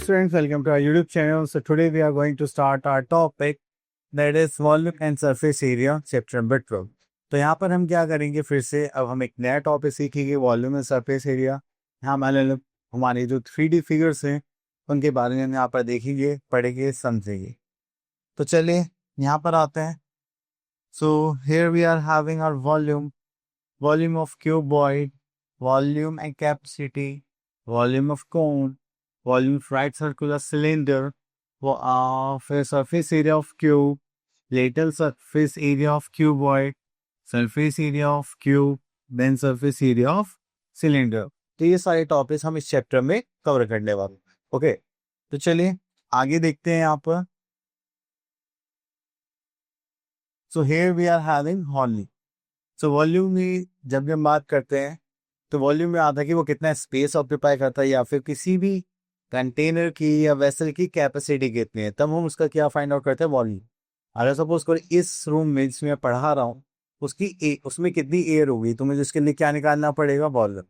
students, welcome to our YouTube channel. So today we are going to start our topic that is volume and surface area chapter number 12. तो यहाँ पर हम क्या करेंगे फिर से अब हम एक नया टॉपिक सीखेंगे वॉल्यूम एंड सरफेस एरिया। यहाँ हमारे जो 3D फिगर्स हैं उनके बारे में हम यहाँ पर देखेंगे, पढ़ेंगे, समझेंगे। तो चलिए यहाँ पर आते हैं। So here we are having our volume of cuboid, volume and capacity, volume of cone, volume of right circular cylinder, surface area of cube, lateral surface area of cuboid, surface area of cube, then surface area of cylinder। तो ये सारे topics हम इस chapter में cover करने वाले। Okay, तो चलिए आगे देखते हैं यहाँ पर। So here we are having volume. So volume में जब भी हम बात करते हैं तो वॉल्यूम में आता है कि वो कितना स्पेस ऑक्यूपाई करता है या फिर किसी भी कंटेनर की या वेसल की कैपेसिटी कितनी है, तब हम उसका क्या फाइंड आउट करते हैं, वॉल्यूम। अगर सपोज करो इस रूम में जिसमें मैं पढ़ा रहा हूँ उसमें कितनी एयर होगी तो मुझे उसके लिए क्या निकालना पड़ेगा, वॉल्यूम।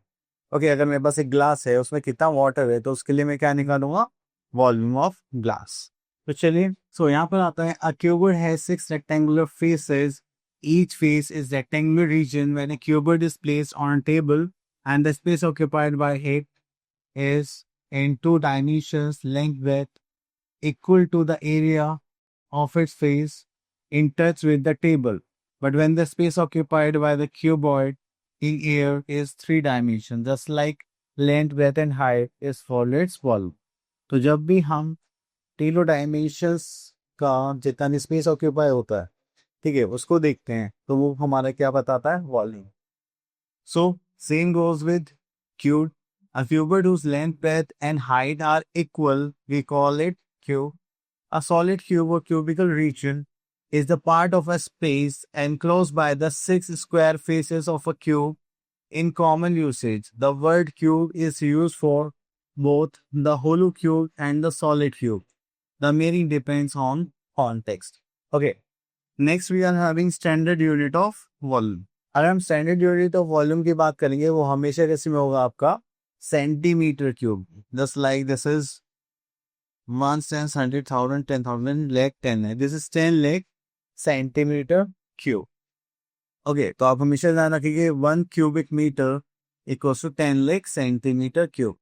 ओके, अगर मेरे पास एक ग्लास है उसमें कितना वाटर है तो उसके लिए मैं क्या निकालूंगा, वॉल्यूम ऑफ ग्लास। तो चलिए सो यहाँ पर आता है a cuboid has 6 rectangular faces, each face is rectangular region when a cuboid is placed on a table and the space occupied by it is in 2 dimensions, length width equal to the area of its face in touch with the table. But when the space occupied by the cuboid in air is 3 dimensions, just like length, width and height is for its volume. तो जब भी हम तीनों dimensions का जितना भी space occupy होता है, ठीक है, उसको देखते हैं तो वो हमारा क्या बताता है, volume. So same goes with cube. A cuboid whose length, breadth and height are equal, we call it cube. A solid cube or cubical region is the part of a space enclosed by the 6 square faces of a cube. In common usage, the word cube is used for both the hollow cube and the solid cube. The meaning depends on context. Okay. Next we are having standard unit of volume. अगर हम standard unit of volume की बात करेंगे वो हमेशा कैसे में होगा, आपका centimetre cube. Just like this is 1 10 100,000 10,000 lakh 10 है, this is 10 lakh centimetre cube. Okay, तो आप हमेशा ध्यान रखिए 1 cubic metre equals to 10 lakh centimetre cube.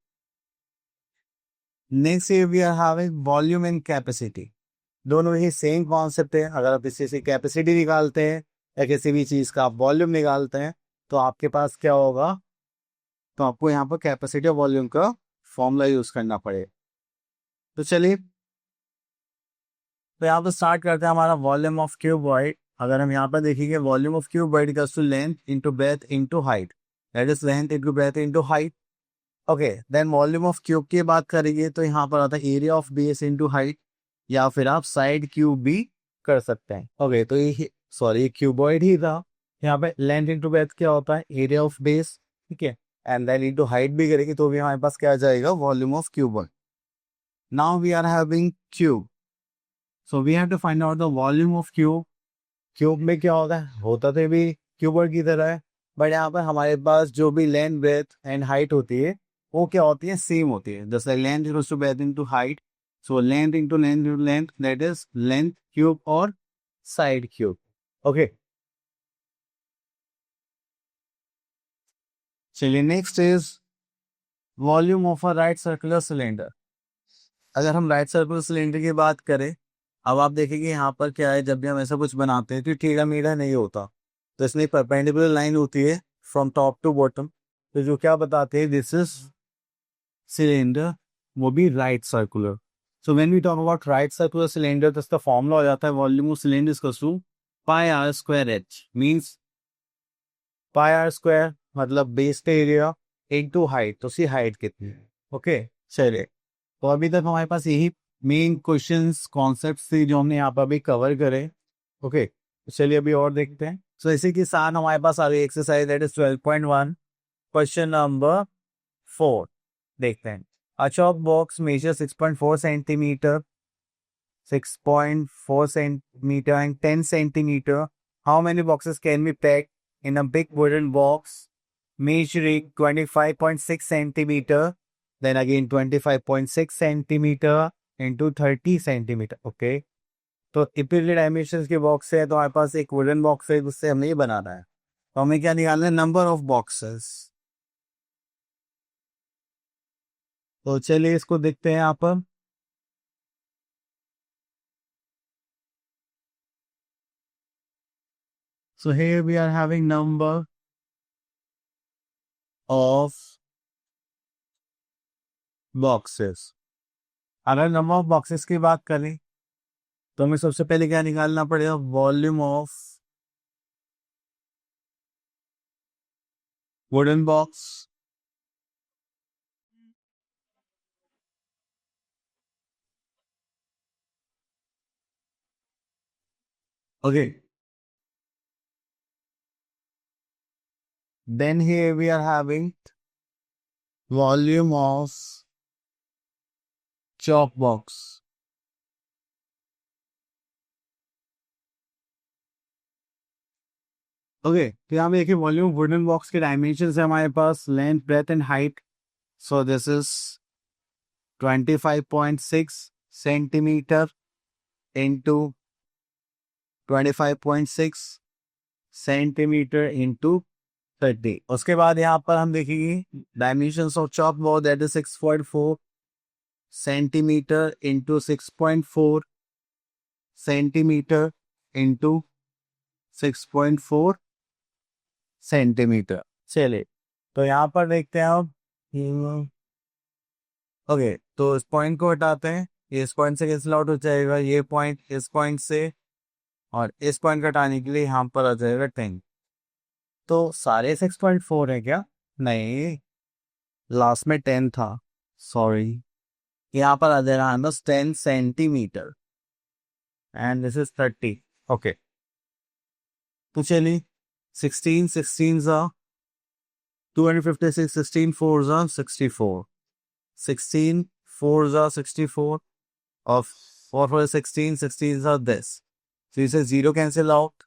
Next we are having volume and capacity. दोनों ही सेम कॉन्सेप्ट है। अगर आप किसी से कैपेसिटी निकालते हैं या किसी भी चीज़ का आप वॉल्यूम निकालते हैं तो आपके पास क्या होगा, तो आपको यहाँ पर कैपेसिटी और वॉल्यूम का फॉर्मूला यूज करना पड़ेगा। तो चलिए तो यहाँ पर स्टार्ट करते हैं हमारा वॉल्यूम ऑफ क्यूबॉइड। अगर हम यहाँ पर देखेंगे volume of cuboid equals to length into breadth into height, that is length into breadth into height. Okay, then volume of cube की बात करेंगे तो यहाँ पर आता है area of base into height, या फिर आप साइड क्यूब भी कर सकते हैं। ओके, तो ये क्यूबॉइड ही था। यहाँ पे लेंथ इंटू ब्रेथ क्या होता है, एरिया ऑफ बेस, ठीक है, एंड देन इंटू हाइट भी करेंगे तो भी हमारे पास क्या आ जाएगा, volume of cuboid. Now we are having cube, so we have to find out the volume of cube. Cube में क्या होता तो भी क्यूबॉइड की तरह है, बट यहाँ पर हमारे पास जो भी लेंथ ब्रेथ एंड हाइट होती है वो क्या होती है, सेम होती है। जैसे length equals to breadth into height, so length into length, that is length cube or side cube. Okay, चलिए next is volume of a right circular cylinder. अगर हम राइट सर्कुलर सिलेंडर की बात करें, अब आप देखेंगे यहाँ पर क्या है, जब भी हम ऐसा कुछ बनाते हैं तो टेढ़ा मेढ़ा नहीं होता, तो इसमें परपेंडिकुलर लाइन होती है फ्रॉम टॉप टू बॉटम। तो जो क्या बताते हैं, दिस इज सिलेंडर, वो भी right circular. So when we talk about right circular cylinder, तो इसका फॉर्मूला हो जाता है volume of cylinder equals to pi r square h. Means pi r square मतलब बेस का एरिया इनटू हाइट, तो उसकी हाइट कितनी है। ओके, चलिए तो अभी तक हमारे पास यही मेन क्वेश्चंस कॉन्सेप्ट्स थी जो हमने यहाँ पर अभी कवर करे। ओके, तो चलिए अभी और देखते हैं। सो इसी के साथ हमारे पास आ रही exercise that is 12.1 question number 4 देखते हैं। A chalk box measures 6.4 centimeter, 6.4 centimeter and 10 centimeter. How many boxes can be packed in a big wooden box measuring 25.6 centimeter then again 25.6 centimetre into 30 centimetre. Okay, तो इपिले dimension के box है, तो हमारे पास एक wooden box है, उससे हमें ये बनाना है। तो हमें क्या निकालना है, नंबर ऑफ बॉक्सेस। तो चलिए इसको देखते हैं यहाँ पर। So here we are having number of boxes। अगर नंबर ऑफ बॉक्सेस की बात करें तो हमें सबसे पहले क्या निकालना पड़ेगा, volume of wooden box. Okay, then here we are having volume of chalk box। Okay, तो यहाँ पे देखिए वॉल्यूम वुडन बॉक्स के डायमेंशन है हमारे पास, length breadth and height. So this is 25.6 centimetre into 25.6 centimetre into 30। उसके बाद यहाँ पर हम देखेंगे dimensions of chalk box, that is 6.4 centimetre into 6.4 centimetre into 6.4 centimetre. चलिए, तो यहाँ पर देखते हैं अब। ओके, तो इस पॉइंट को हटाते हैं, ये इस पॉइंट से कैंसिल आउट हो जाएगा, ये पॉइंट इस पॉइंट से, और इस पॉइंट को हटाने के लिए यहाँ पर आ जाएगा 10। तो सारे 6.4 है क्या? नहीं, लास्ट में 10 था, सॉरी। यहाँ पर आ जाएगा 10 centimetre and this is 30। Okay, तो चलिए 16 16 जा 256, 16 4 जा 64, 16 4 जा 64, और 4 4 16, 16 जा this, तो इसे 0 कैंसिल आउट,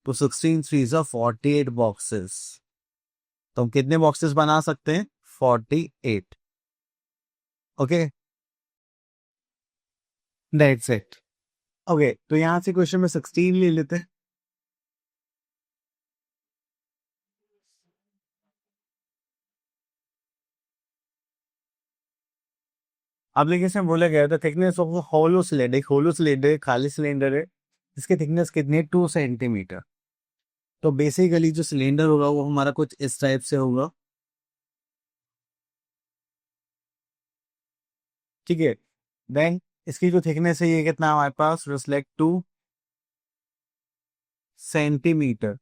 तो 16 3 जा 48 बॉक्सेस। तो हम कितने बॉक्सेस बना सकते हैं? 48। Okay, that's it. ओके, तो यहां से क्वेश्चन में 16 ले लेते हैं। एप्लीकेशन बोला गया था थिकनेस ऑफ होलो सिलेंडर, एक होलो सिलेंडर, खाली सिलेंडर है, इसकी थिकनेस कितनी है, 2 सेंटीमीटर। तो बेसिकली जो सिलेंडर होगा वो हमारा कुछ इस टाइप से होगा, ठीक है। देन इसकी जो थिकनेस है ये कितना है हमारे पास, रिफ्लेक्ट 2 सेंटीमीटर।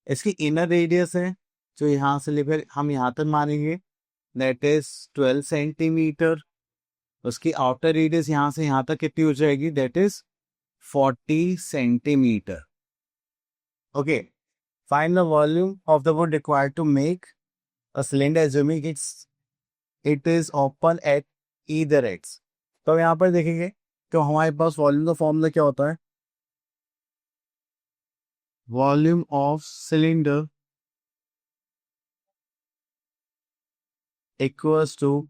इसकी इनर रेडियस है जो यहाँ से लेकर हम यहाँ तक मानेंगे, दैट इज 12 सेंटीमीटर। उसकी आउटर रेडियस यहाँ से यहाँ तक कितनी हो जाएगी, that is 40 centimetre. Okay, find the volume of the wood required to make a cylinder assuming it is open at either ends. तो यहाँ पर देखेंगे तो हमारे पास वॉल्यूम का फॉर्मूला क्या होता है, volume of cylinder equals to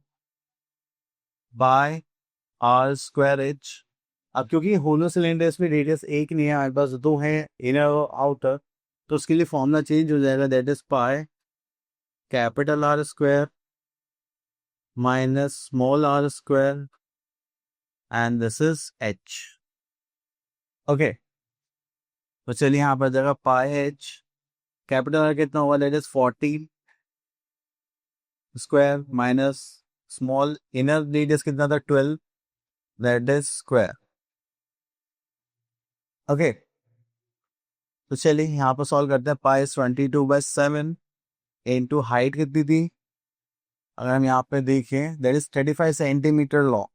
pi r square h. अब क्योंकि होलो सिलेंडर इसमें रेडियस एक नहीं है, हमारे पास दो है, इनर और आउटर, तो उसके लिए फॉर्मूला चेंज हो जाएगा, that is pi capital r square minus small r square and this is h. Okay, तो चलिए यहाँ पर जाएगा पाई एच, कैपिटल आर कितना होगा, that is 14 square minus small inner radius कितना था, 12, दैट इज स्क्वायर। ओके, तो चलिए यहाँ पर सॉल्व करते हैं। पाई 22/7 इंटू हाइट कितनी थी, अगर हम यहाँ पे देखें दैट इज 35 सेंटीमीटर लॉन्ग।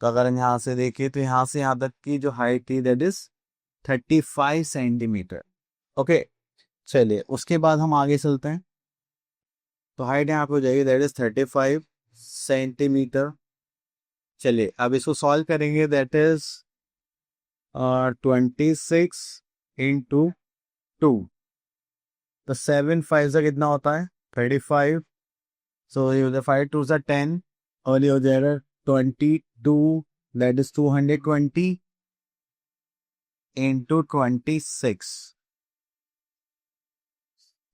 तो अगर हम यहाँ से देखें तो यहाँ से यहाँ तक की जो हाइट थी दैट इज 35 सेंटीमीटर। ओके, चलिए उसके बाद हम आगे चलते हैं। तो हाइट यहाँ पे हो जाएगी दैट इज 35 सेंटीमीटर। चलिए अब इसको सॉल्व करेंगे, दैट इज 26 इंटू 2, तो 7 5 से कितना होता है, 35। सो ये 5 2 से 10, और ये हो जाएगा 22, दैट इज 220 इंटू 26।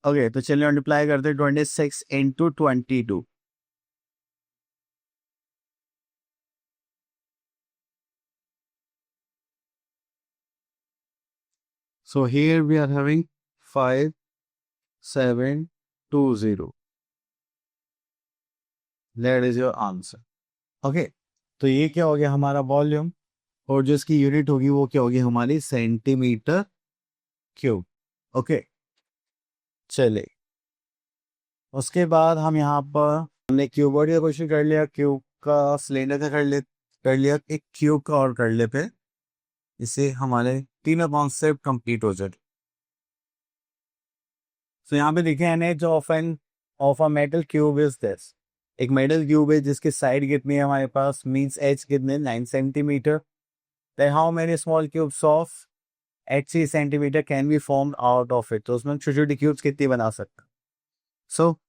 ओके, तो चलिए मल्टीप्लाई करते हैं 26 into 22। So here we are having 5720. That is your answer. Okay, तो ये क्या हो गया हमारा वॉल्यूम, और जो इसकी यूनिट होगी वो क्या होगी हमारी सेंटीमीटर क्यूब। ओके, चले उसके बाद हम यहाँ पर हमने क्यूबॉइड का क्वेश्चन कर लिया, क्यूब का सिलेंडर का कर लिया, एक क्यूब का और कर लेते हैं, इससे हमारे तीनों कॉन्सेप्ट कंप्लीट हो जाए। तो यहाँ पे देखें an edge of a metal cube is this. एक मेटल क्यूब है जिसकी साइड कितनी है हमारे पास, मींस एच कितने 9 centimetre. Then how many small cubes of 8 centimetre can be formed out of it. तो उसमें छोटी छोटी क्यूब्स कितनी बना सकते हैं। सो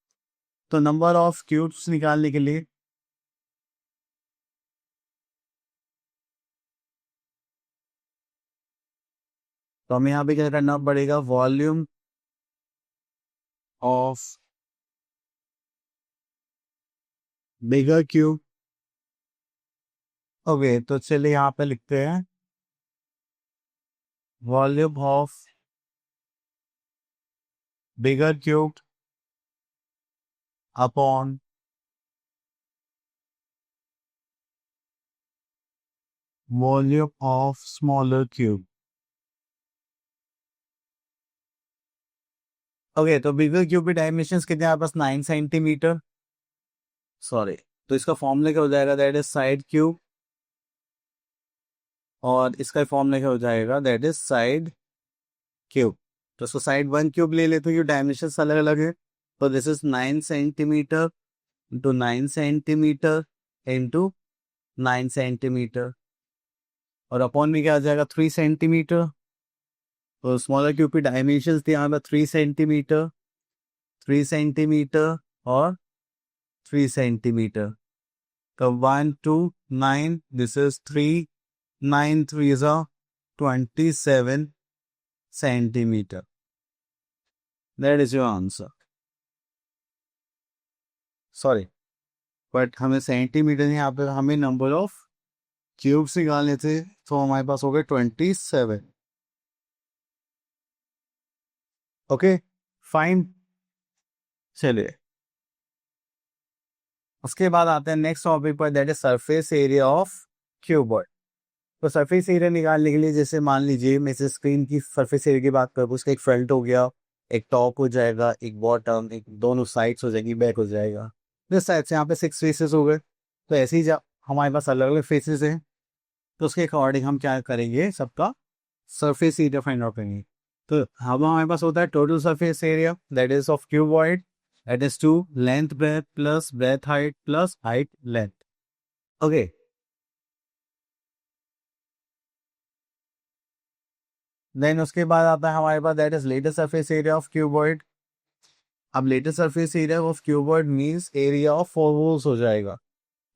तो नंबर ऑफ क्यूब्स निकालने के लिए तो हमें यहाँ पे क्या करना पड़ेगा, volume of bigger cube. Okay, तो चलिए यहाँ पे लिखते हैं volume of bigger cube upon volume of smaller cube. Okay, तो बिगर क्यूब की डायमेंशंस कितने हैं आपके पास, 9 सेंटीमीटर। सॉरी, तो इसका फॉर्मूला क्या हो जाएगा, दैट इज साइड क्यूब, और इसका फॉर्मूला क्या हो जाएगा, दैट इज साइड क्यूब। तो इसको साइड 1 क्यूब ले लेते हैं, डायमेंशंस अलग अलग है। तो this is 9 centimetre into 9 centimetre into 9 centimetre, और अपॉन में क्या आ जाएगा 3 सेंटीमीटर। तो स्मॉलर क्यूब की डायमेंशंस थी यहाँ पर 3 सेंटीमीटर, 3 सेंटीमीटर और 3 सेंटीमीटर। तो 1 2 9, this is 3, 9 3 is 27 centimeter. That is your answer. Sorry, but हमें सेंटीमीटर नहीं, यहाँ पे हमें नंबर ऑफ क्यूब्स निकालने थे, तो हमारे पास हो गए 27। ओके फाइन, चलिए उसके बाद आते हैं नेक्स्ट टॉपिक पर, that is surface area of cuboid. तो सरफेस एरिया निकालने के लिए जैसे मान लीजिए मैं इस स्क्रीन की सरफेस एरिया की बात करूँ, उसका एक फ्रंट हो गया, एक टॉप हो जाएगा, एक बॉटम, एक दोनों साइड्स हो जाएगी, बैक हो जाएगा। इस साइड से यहाँ पे 6 फेसेस हो गए। तो ऐसे ही जब हमारे पास अलग अलग फेसेस हैं, तो उसके अकॉर्डिंग हम क्या करेंगे, सबका सरफेस एरिया फाइंड आउट करेंगे। तो हम हमारे पास होता है total surface area, that is of cuboid, that is 2 length breadth plus breadth height plus height length. Okay, then उसके बाद आता है हमारे पास that is latest surface area of cuboid. अब latest surface area of cuboid means area of 4 walls हो जाएगा।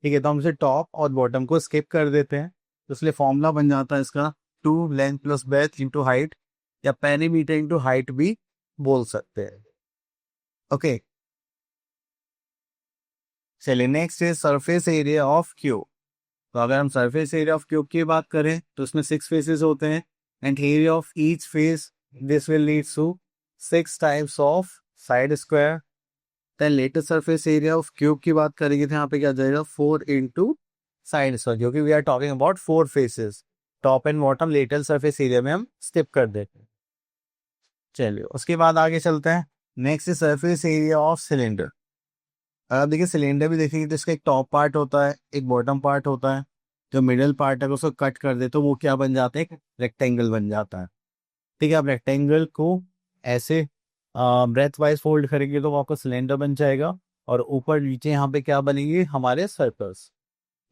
ठीक है, तो हम इसे टॉप और बॉटम को स्किप कर देते हैं, तो इसलिए फॉर्मूला बन जाता है इसका 2 length plus breadth into height, या पेरीमीटर इंटू हाइट भी बोल सकते हैं। ओके, चलिए नेक्स्ट है सरफेस एरिया ऑफ क्यूब। तो अगर हम सरफेस एरिया ऑफ क्यूब की बात करें तो इसमें 6 फेसेस होते हैं, and area of each face this will lead to 6 types of side square. Then latest surface area of cube की बात करेंगे तो यहाँ पे क्या जाएगा 4 इंटू साइड स्क्वायर, क्योंकि we are talking about 4 faces. Top and bottom latest surface area में हम स्टिप कर देते हैं। चलिए उसके बाद आगे चलते हैं, next is surface area of cylinder. अगर देखिए सिलेंडर भी देखेंगे तो इसका एक टॉप पार्ट होता है, एक बॉटम पार्ट होता है। जो मिडिल पार्ट है उसको कट कर दे तो वो क्या बन जाता है, एक रेक्टेंगल बन जाता है। ठीक है, आप रेक्टेंगल को ऐसे ब्रेथ वाइज फोल्ड करेंगे तो वो आपका सिलेंडर बन जाएगा, और ऊपर नीचे यहाँ पे क्या बनेंगे हमारे सर्कल्स।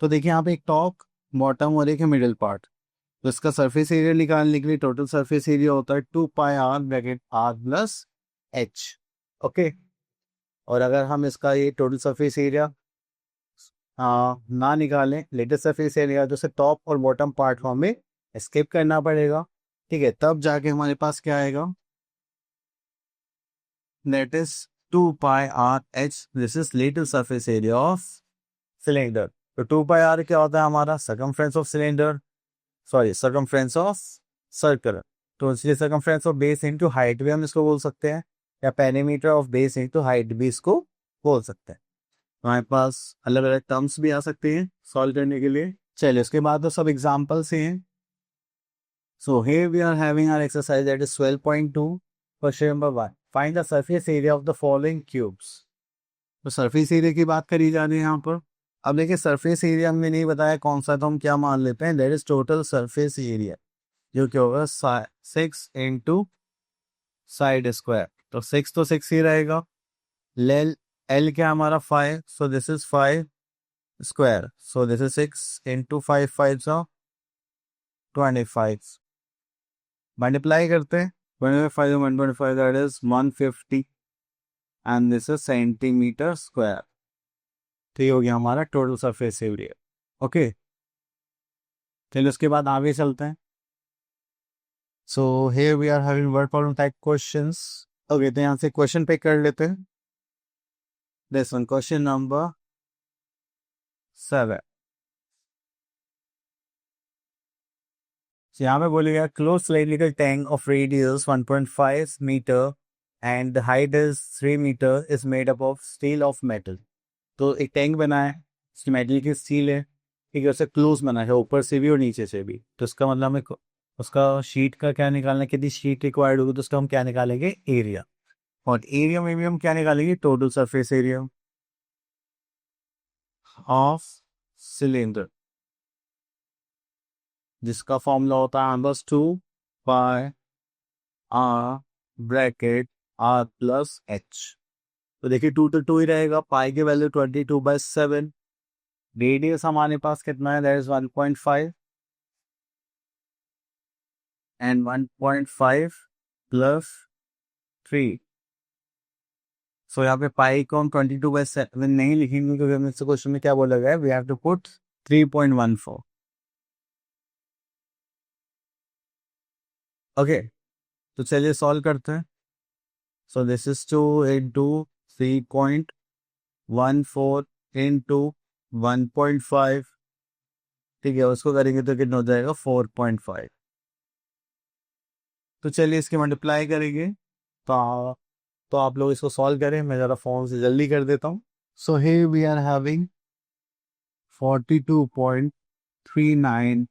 तो देखिए यहाँ पे एक टॉप, बॉटम और एक है मिडिल पार्ट। तो इसका सरफेस एरिया निकालने के लिए टोटल सरफेस एरिया होता है 2 पाई r bracket r plus h। Okay, और अगर हम इसका ये टोटल सरफेस एरिया ना निकालें लेटेस्ट सरफेस एरिया, तो उसे टॉप और बॉटम पार्ट को हमें स्किप करना पड़ेगा। ठीक है, तब जाके हमारे पास क्या आएगा, that is 2πr(h), this is little surface area of cylinder. तो 2πr क्या होता है हमारा, circumference of cylinder, sorry circumference of circle. तो इसलिए circumference of base into height भी हम इसको बोल सकते हैं, या perimeter of base into height भी इसको बोल सकते हैं। हमारे पास अलग अलग टर्म्स भी आ सकते हैं सॉल्व करने के लिए। चलिए उसके बाद तो सब एग्जाम्पल्स ही हैं। सो here we are having our exercise that is 12.2. Question number 1. Find the surface area of the following cubes. तो सरफेस एरिया की बात करी जा रही है यहाँ पर। अब देखिए सरफेस एरिया हमें नहीं बताया कौन सा, तो हम क्या मान लेते हैं, that is total surface area, जो क्या होगा 6 इंटू साइड स्क्वायर। तो 6 तो 6 ही रहेगा। लेल एल क्या हमारा 5, सो this is 5 square, so this is 6 into 5, 5 सा 25। मल्टीप्लाई करते हैं, 25 125 that is 150 and this is centimetre square. तो ये हो गया हमारा टोटल सरफेस एरिया। ओके, चलिए उसके बाद आगे चलते हैं। So here we are having word problem type questions. Okay, तो यहाँ से क्वेश्चन पे कर लेते हैं। This one question number 7। यहाँ पे बोलेगा close cylindrical tank of radius 1.5 metre and the height is 3 metre is made up of steel of metal. तो एक टैंक बना है, इसकी मेटल की स्टील है, ठीक है, उससे क्लोज बना है ऊपर से भी और नीचे से भी। तो इसका मतलब हमें उसका शीट का क्या निकालना है, कितनी शीट रिक्वायर्ड होगी, तो उसका हम क्या निकालेंगे, एरिया। और एरिया में भी हम क्या निकालेंगे, total surface area of cylinder, जिसका फॉर्मूला होता है बस 2πr bracket r plus h। तो देखिए 2 तो 2 ही रहेगा, पाई की वैल्यू 22/7। रेडियस हमारे पास कितना है, दैट इज 1.5 एंड 1.5 प्लस 3। सो यहाँ पे पाई को हम 22/7 नहीं लिखेंगे, क्योंकि हमें इस क्वेश्चन में क्या बोला गया है, we have to put 3.14। Okay, तो चलिए सॉल्व करते हैं। So this is 2 into 3.14 into 1.5, ठीक है, उसको करेंगे तो कितना हो जाएगा 4.5। तो चलिए इसकी मल्टीप्लाई करेंगे। तो आप लोग इसको सॉल्व करें, मैं ज़रा फोन से जल्दी कर देता हूँ। So here we are having 42.39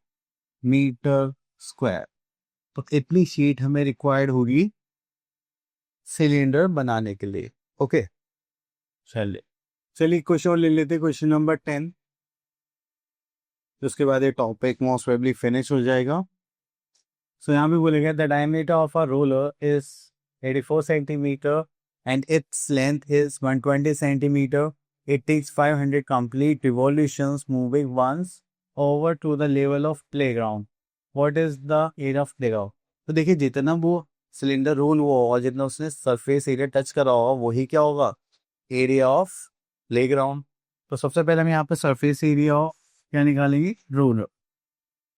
metre square. तो इतनी शीट हमें रिक्वायर्ड होगी सिलेंडर बनाने के लिए। ओके, चलिए चलिए क्वेश्चन और ले लेते, क्वेश्चन नंबर 10। उसके बाद ये टॉपिक मोस्ट प्रोबेबली फिनिश हो जाएगा। सो यहाँ पे बोलेगा the diameter of a roller is 84 centimetre and its length is 120 centimetre. It takes 500 complete revolutions moving once over to the level of playground. What is the area of playground. तो देखिए जितना वो cylinder role हुआ होगा, जितना उसने surface area touch करा होगा, वही क्या होगा, एरिया ऑफ प्लेग्राउंड। तो सबसे पहले हम यहाँ पे सरफेस एरिया क्या निकालेंगे, रोलर।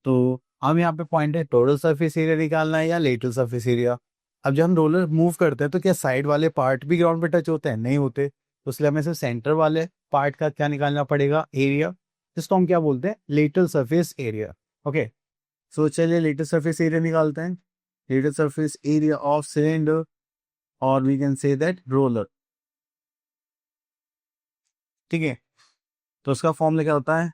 तो अब यहाँ पे पॉइंट है टोटल सरफेस एरिया निकालना है या लेटरल सरफेस एरिया। अब जब हम रोलर मूव करते हैं तो क्या साइड वाले पार्ट भी ग्राउंड पे टच होते हैं, नहीं होते, तो इसलिए हमें सिर्फ सेंटर वाले पार्ट का क्या निकालना पड़ेगा, एरिया, जिसको हम क्या बोलते हैं, lateral surface area. Okay, so चलिए लेटरल सरफेस एरिया निकालते हैं। Lateral surface area of cylinder, और we can say that roller. ठीक है, तो उसका फॉर्मूला क्या होता है,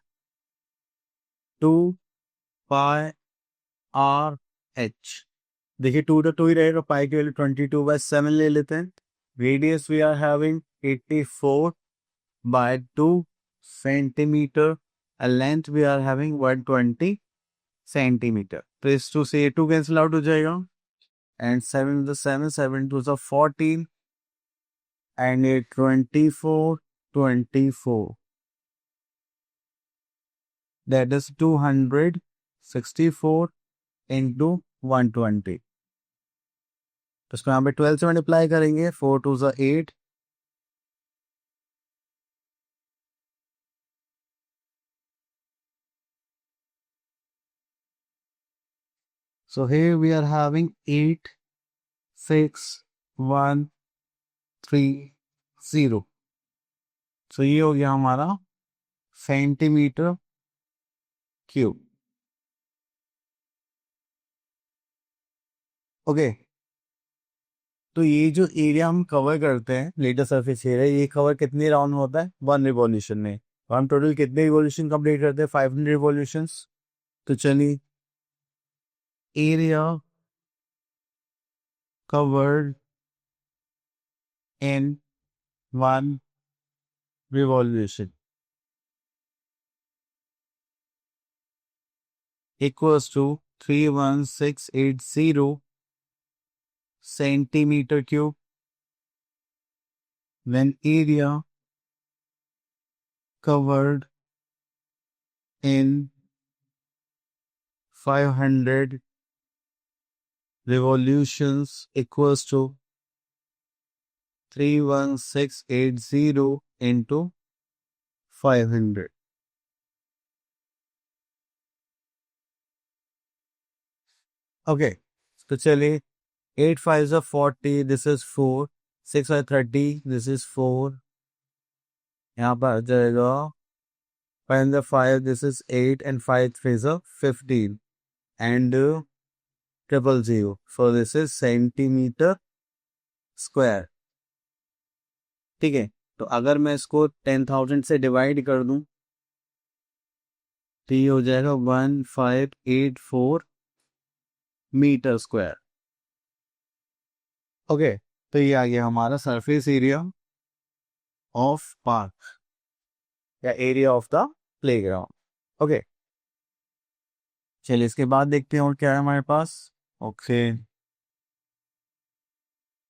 2πr(h). देखिए 2 तो 2 ही रहेगा, पाई की वैल्यू 22/7 ले लेते हैं। Radius we are having 84/2 centimetre, length we are having 120 centimetre. तो इस 2 से ये 2 कैंसिल आउट हो जाएगा, एंड 7 to 7, 7 2 is 14, एंड ये 24 दैट इज 264 इंटू 120। तो इसको यहाँ पे 12 से मल्टीप्लाई करेंगे, 4 2 is 8, So here we are having 8, 6, 1, 3, 0. So ये हो गया हमारा सेंटीमीटर क्यूब. ओके, तो ये जो एरिया हम कवर करते हैं, लेटर सरफेस एरिया, ये कवर कितने राउंड में होता है? 1 रिवॉल्यूशन में. तो हम टोटल कितने रिवॉल्यूशन कंप्लीट करते हैं? 500 रिवॉल्यूशंस. तो चलिए, area covered in 1 revolution equals to 31680 centimeter cube, when area covered in 500 revolutions equals to 31680 into 500. Okay, तो चलिए, 8 5s are 40, this is 4, 6 5 30, this is 4, यहाँ पर आ जाएगा 5 and the 5, this is 8, and 5 3s are 15, and 000. So this is centimeter square. ठीक है, तो अगर मैं इसको 10,000 से डिवाइड कर दूं तो ये हो जाएगा 1584 मीटर स्क्वायर. ओके, तो ये आ गया हमारा सरफेस एरिया ऑफ पार्क या area of the playground. Okay, चलिए इसके बाद देखते हैं और क्या है हमारे पास. ओके,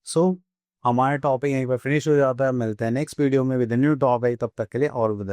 सो हमारा टॉपिक यहीं पर फिनिश हो जाता है. मिलते हैं नेक्स्ट वीडियो में विद न्यू टॉपिक. तब तक के लिए और विद